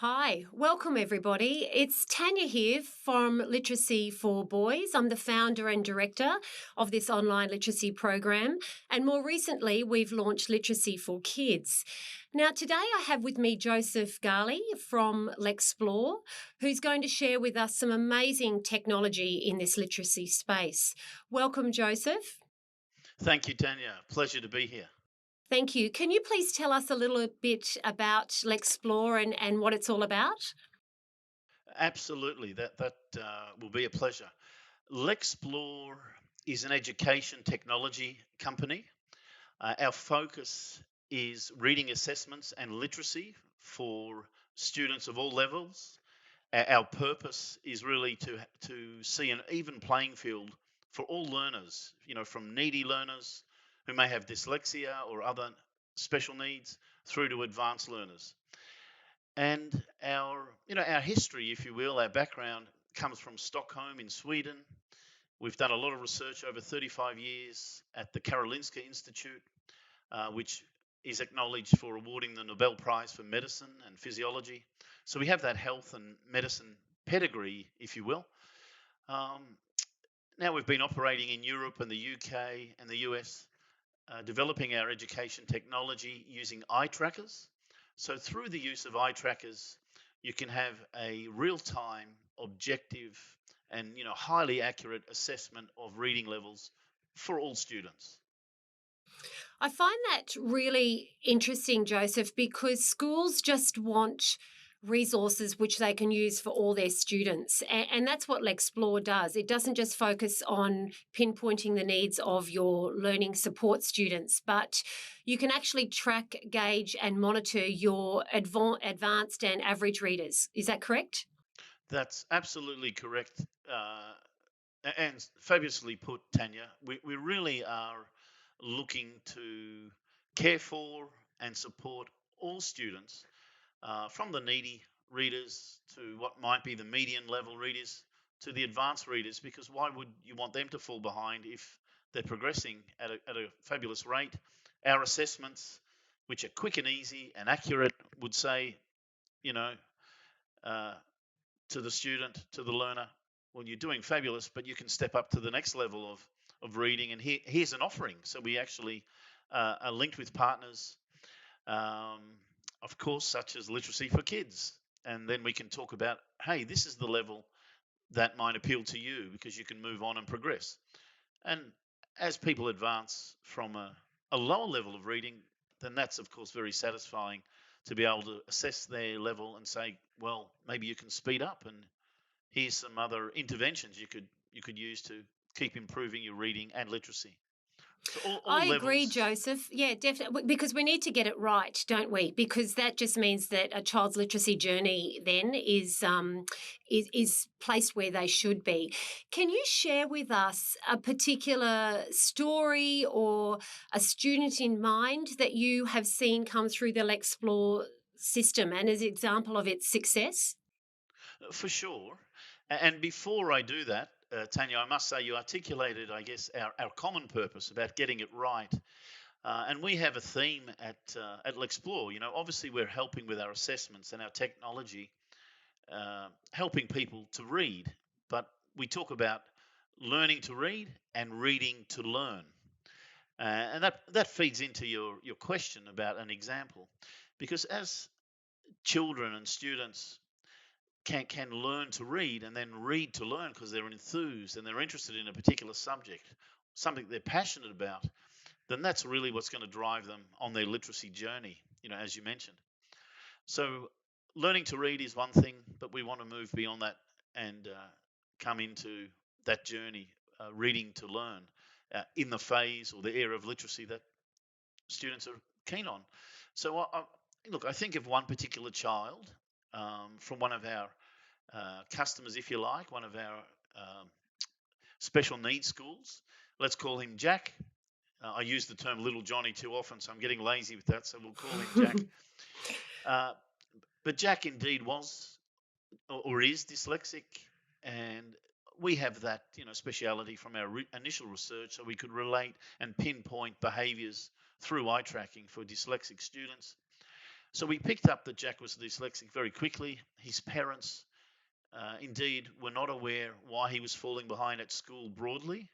Hi, welcome everybody. It's Tanya here from Literacy for Boys. I'm the founder and director of this online literacy program, and more recently, we've launched Literacy for Kids. Now, today I have with me Joseph Ghaly from Lexplore, who's going to share with us some amazing technology in this literacy space. Welcome, Joseph. Thank you, Tanya. Pleasure to be here. Thank you. Can you please tell us a little bit about Lexplore and what it's all about? Absolutely, that will be a pleasure. Lexplore is an education technology company. Our focus is reading assessments and literacy for students of all levels. Our purpose is really to see an even playing field for all learners. From needy learners who may have dyslexia or other special needs through to advanced learners. And our history, if you will, our background comes from Stockholm in Sweden. We've done a lot of research over 35 years at the Karolinska Institute, which is acknowledged for awarding the Nobel Prize for medicine and physiology. So we have that health and medicine pedigree, if you will. Um, Now we've been operating in Europe and the UK and the US, developing our education technology using eye trackers. So through the use of eye trackers, you can have a real-time, objective, and highly accurate assessment of reading levels for all students. I find that really interesting, Joseph, because schools just want resources which they can use for all their students. And that's what Lexplore does. It doesn't just focus on pinpointing the needs of your learning support students, but you can actually track, gauge, and monitor your advanced and average readers. Is that correct? That's absolutely correct, and fabulously put, Tanya. We really are looking to care for and support all students, from the needy readers to what might be the median level readers to the advanced readers, because why would you want them to fall behind if they're progressing at a fabulous rate? Our assessments, which are quick and easy and accurate, would say, you know, uh, to the student, to the learner, well, you're doing fabulous, but you can step up to the next level of reading. And here's an offering. So we actually are linked with partners, um, of course, such as Literacy for Kids. And then we can talk about, hey, this is the level that might appeal to you because you can move on and progress. And as people advance from a lower level of reading, then that's, of course, very satisfying to be able to assess their level and say, well, maybe you can speed up, and here's some other interventions you could use to keep improving your reading and literacy. So all I agree, levels. Joseph. Yeah, definitely. Because we need to get it right, don't we? Because that just means that a child's literacy journey then is placed where they should be. Can you share with us a particular story or a student in mind that you have seen come through the Lexplore system and as an example of its success? For sure. And before I do that, Tanya, I must say you articulated, I guess, our common purpose about getting it right. And we have a theme at Lexplore. Obviously we're helping with our assessments and our technology, helping people to read. But we talk about learning to read and reading to learn. And that feeds into your question about an example. Because as children and students can learn to read and then read to learn because they're enthused and they're interested in a particular subject, something they're passionate about, then that's really what's going to drive them on their literacy journey, as you mentioned. So learning to read is one thing, but we want to move beyond that and come into that journey, reading to learn, in the phase or the area of literacy that students are keen on. So look, I think of one particular child, from one of our customers, if you like, one of our special needs schools. Let's call him Jack. I use the term little Johnny too often, so I'm getting lazy with that. So we'll call him Jack. Uh, but Jack indeed was or is dyslexic, and we have that speciality from our initial research, so we could relate and pinpoint behaviours through eye tracking for dyslexic students. So we picked up that Jack was dyslexic very quickly. His parents, indeed, were not aware why he was falling behind at school broadly,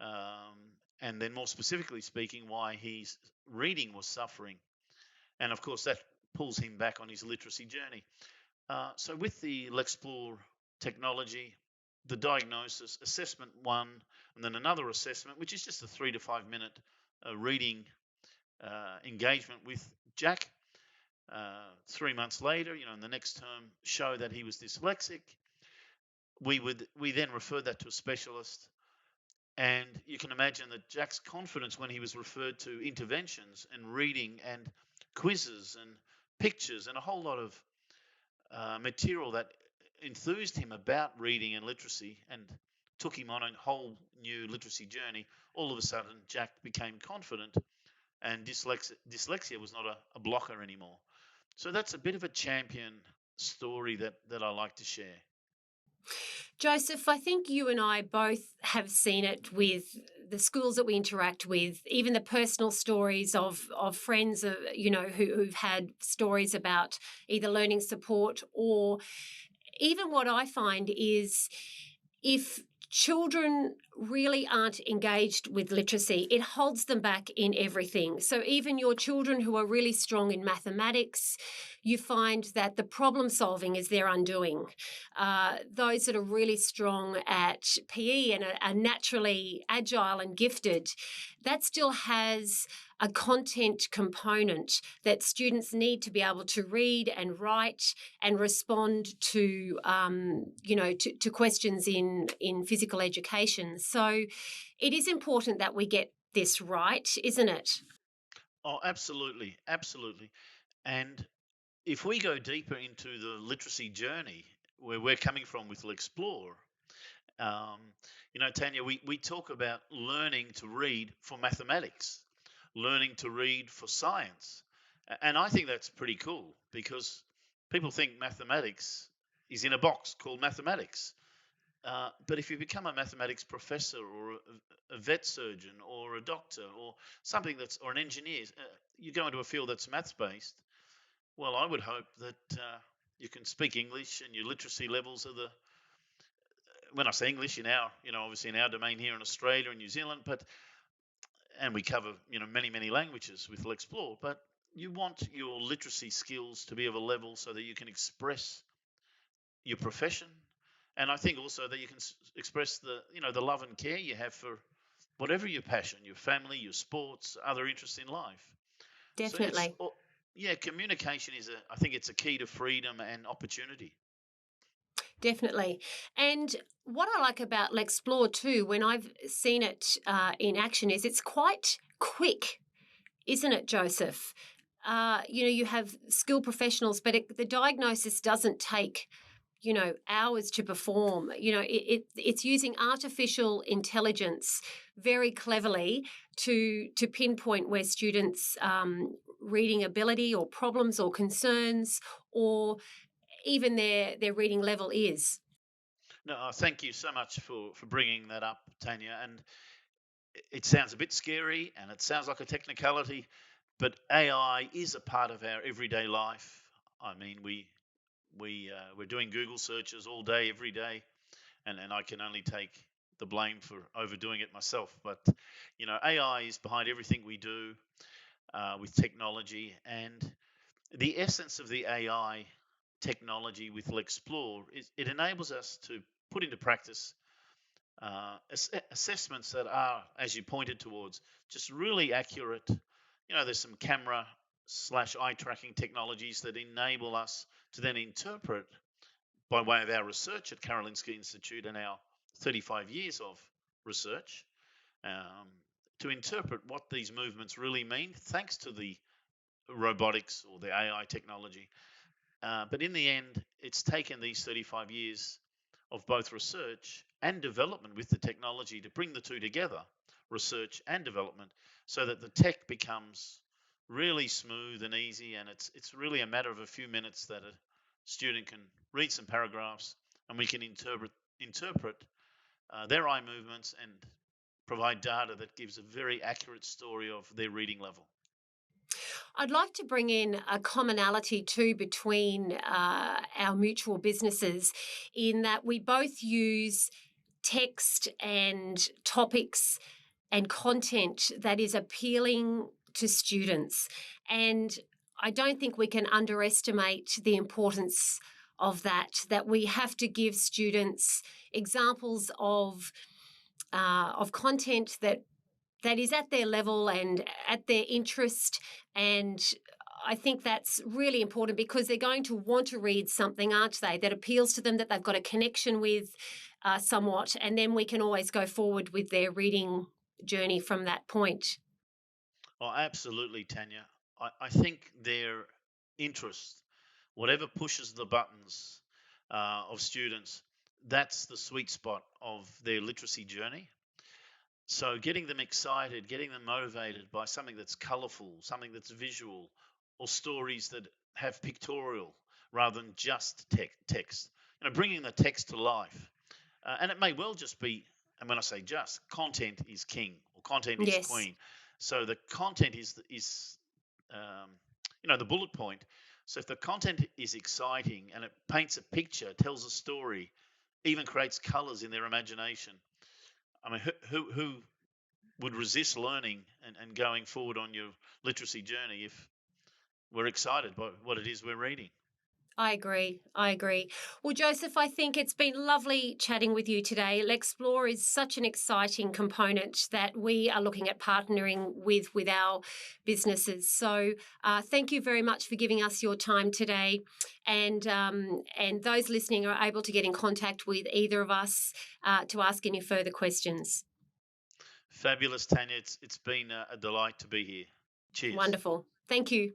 um, and then more specifically speaking, why his reading was suffering. And of course, that pulls him back on his literacy journey. So with the Lexplore technology, the diagnosis, assessment one, and then another assessment, which is just a 3 to 5 minute reading engagement with Jack. 3 months later, in the next term, show that he was dyslexic. We then referred that to a specialist, and you can imagine that Jack's confidence when he was referred to interventions and reading and quizzes and pictures and a whole lot of material that enthused him about reading and literacy and took him on a whole new literacy journey. All of a sudden, Jack became confident, and dyslexia was not a blocker anymore. So that's a bit of a champion story that I like to share. Joseph, I think you and I both have seen it with the schools that we interact with, even the personal stories of friends, who've had stories about either learning support, or even what I find is if children really aren't engaged with literacy, it holds them back in everything. So even your children who are really strong in mathematics, you find that the problem solving is their undoing. Those that are really strong at PE and are naturally agile and gifted, that still has a content component that students need to be able to read and write and respond to, to questions in physical education. So it is important that we get this right, isn't it? Oh, absolutely, absolutely. And if we go deeper into the literacy journey where we're coming from with Lexplore, um, Tanya, we talk about learning to read for mathematics, learning to read for science. And I think that's pretty cool because people think mathematics is in a box called mathematics. But if you become a mathematics professor or a vet surgeon or a doctor or something or an engineer, you go into a field that's maths based. Well, I would hope that you can speak English and your literacy levels are when I say English in our, obviously in our domain here in Australia and New Zealand, and we cover, many languages with Lexplore, but you want your literacy skills to be of a level so that you can express your profession, and I think also that you can express the love and care you have for whatever your passion, your family, your sports, other interests in life. So Definitely. yeah, communication I think it's a key to freedom and opportunity. Definitely. And what I like about Lexplore too, when I've seen it in action, is it's quite quick, isn't it, Joseph? You have skilled professionals, but the diagnosis doesn't take hours to perform. It's using artificial intelligence very cleverly to pinpoint where students reading ability or problems or concerns, or even their reading level is. No, thank you so much for bringing that up, Tanya. And it sounds a bit scary and it sounds like a technicality, but AI is a part of our everyday life. I mean, we're doing Google searches all day, every day, and I can only take the blame for overdoing it myself. But AI is behind everything we do with technology, and the essence of the AI technology with Lexplore is it enables us to put into practice assessments that are, as you pointed towards, just really accurate. There's some camera slash eye tracking technologies that enable us to then interpret, by way of our research at Karolinska Institute and our 35 years of research, um, to interpret what these movements really mean, thanks to the robotics or the AI technology. But in the end, it's taken these 35 years of both research and development with the technology to bring the two together, research and development, so that the tech becomes really smooth and easy, and it's really a matter of a few minutes that a student can read some paragraphs, and we can interpret their eye movements and provide data that gives a very accurate story of their reading level. I'd like to bring in a commonality too between our mutual businesses in that we both use text and topics and content that is appealing to students. And I don't think we can underestimate the importance of that we have to give students examples of content that is at their level and at their interest. And I think that's really important because they're going to want to read something, aren't they, that appeals to them, that they've got a connection with somewhat. And then we can always go forward with their reading journey from that point. Oh, absolutely, Tanya. I think their interest, whatever pushes the buttons of students, that's the sweet spot of their literacy journey. So getting them excited, getting them motivated by something that's colorful, something that's visual, or stories that have pictorial rather than just text. Bringing the text to life. And it may well just be, and when I say just, content is king or content is Yes, queen. So the content is the bullet point. So if the content is exciting and it paints a picture, tells a story, even creates colors in their imagination, I mean, who would resist learning and going forward on your literacy journey if we're excited by what it is we're reading? I agree. I agree. Well, Joseph, I think it's been lovely chatting with you today. Lexplore is such an exciting component that we are looking at partnering with our businesses. So, thank you very much for giving us your time today. And those listening are able to get in contact with either of us to ask any further questions. Fabulous, Tanya. It's been a delight to be here. Cheers. Wonderful. Thank you.